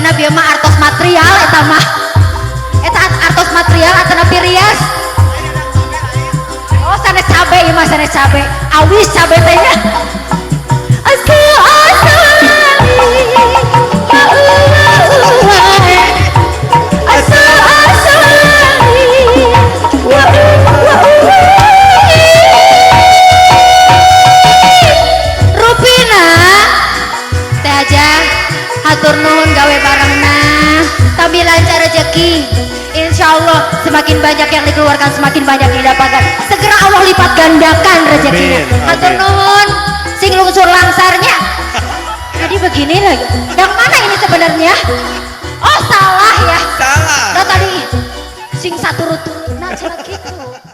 Ayeuna bieu mah artos material eta mah. Eta artos material atau napi rias. Oh sanes cabe ieu mah sanes cabe. Awis cabe teh nya. Hatur nuhun gawe barengna tapi lancar rezeki insyaallah semakin banyak yang dikeluarkan semakin banyak yang didapatkan segera Allah lipat gandakan rezekinya. Hatur nuhun sing lungsur langsarnya jadi begini lagi yang mana ini sebenarnya oh salah ya Salah. nah tadi sing saturut-turut nah gitu